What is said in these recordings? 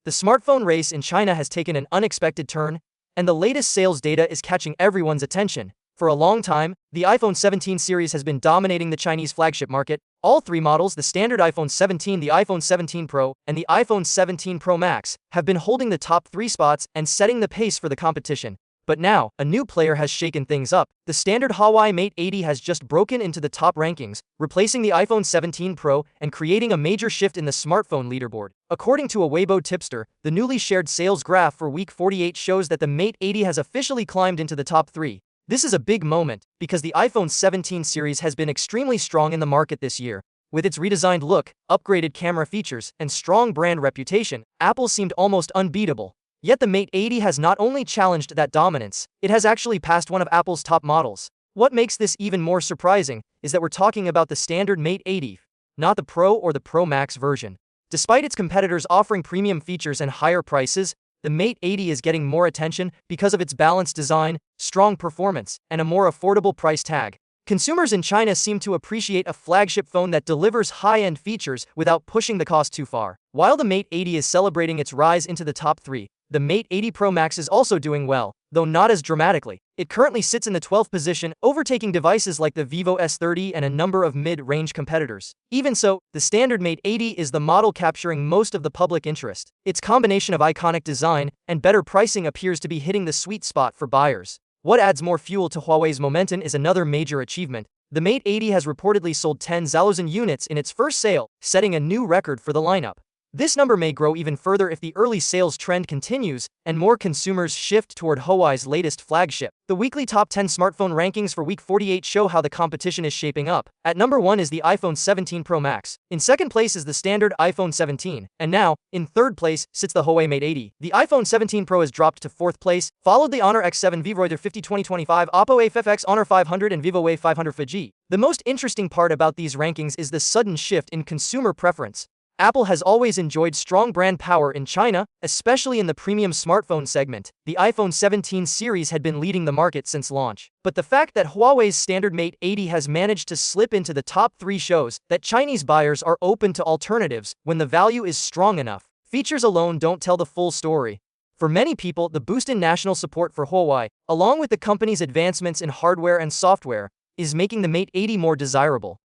The smartphone race in China has taken an unexpected turn, and the latest sales data is catching everyone's attention. For a long time, the iPhone 17 series has been dominating the Chinese flagship market. All three models, the standard iPhone 17, the iPhone 17 Pro, and the iPhone 17 Pro Max, have been holding the top three spots and setting the pace for the competition. But now, a new player has shaken things up. The standard Huawei Mate 80 has just broken into the top rankings, replacing the iPhone 17 Pro and creating a major shift in the smartphone leaderboard. According to a Weibo tipster, the newly shared sales graph for week 48 shows that the Mate 80 has officially climbed into the top 3. This is a big moment, because the iPhone 17 series has been extremely strong in the market this year. With its redesigned look, upgraded camera features, and strong brand reputation, Apple seemed almost unbeatable. Yet the Mate 80 has not only challenged that dominance, it has actually passed one of Apple's top models. What makes this even more surprising is that we're talking about the standard Mate 80, not the Pro or the Pro Max version. Despite its competitors offering premium features and higher prices, the Mate 80 is getting more attention because of its balanced design, strong performance, and a more affordable price tag. Consumers in China seem to appreciate a flagship phone that delivers high-end features without pushing the cost too far. While the Mate 80 is celebrating its rise into the top 3, the Mate 80 Pro Max is also doing well, though not as dramatically. It currently sits in the 12th position, overtaking devices like the Vivo S30 and a number of mid-range competitors. Even so, the standard Mate 80 is the model capturing most of the public interest. Its combination of iconic design and better pricing appears to be hitting the sweet spot for buyers. What adds more fuel to Huawei's momentum is another major achievement. The Mate 80 has reportedly sold 10,000 units in its first sale, setting a new record for the lineup. This number may grow even further if the early sales trend continues and more consumers shift toward Huawei's latest flagship. The weekly top 10 smartphone rankings for week 48 show how the competition is shaping up. At number 1 is the iPhone 17 Pro Max. In second place is the standard iPhone 17. And now, in third place, sits the Huawei Mate 80. The iPhone 17 Pro has dropped to fourth place, followed the Honor X7, Vivo Y50 2025, Oppo A5X, Honor 500, and Vivo A500 5G. The most interesting part about these rankings is the sudden shift in consumer preference. Apple has always enjoyed strong brand power in China, especially in the premium smartphone segment. The iPhone 17 series had been leading the market since launch. But the fact that Huawei's standard Mate 80 has managed to slip into the top 3 shows that Chinese buyers are open to alternatives when the value is strong enough. Features alone don't tell the full story. For many people, the boost in national support for Huawei, along with the company's advancements in hardware and software, is making the Mate 80 more desirable.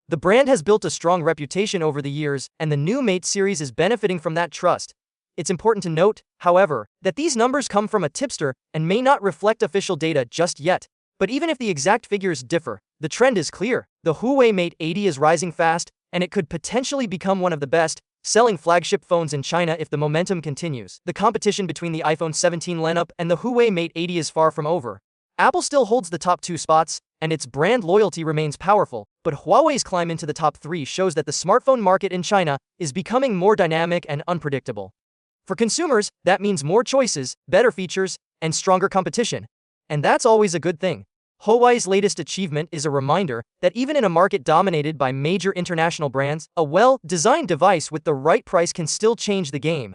The brand has built a strong reputation over the years, and the new Mate series is benefiting from that trust. It's important to note, however, that these numbers come from a tipster and may not reflect official data just yet. But even if the exact figures differ, the trend is clear. The Huawei Mate 80 is rising fast, and it could potentially become one of the best-selling flagship phones in China if the momentum continues. The competition between the iPhone 17 lineup and the Huawei Mate 80 is far from over. Apple still holds the top 2 spots, and its brand loyalty remains powerful, but Huawei's climb into the top 3 shows that the smartphone market in China is becoming more dynamic and unpredictable. For consumers, that means more choices, better features, and stronger competition. And that's always a good thing. Huawei's latest achievement is a reminder that even in a market dominated by major international brands, a well-designed device with the right price can still change the game.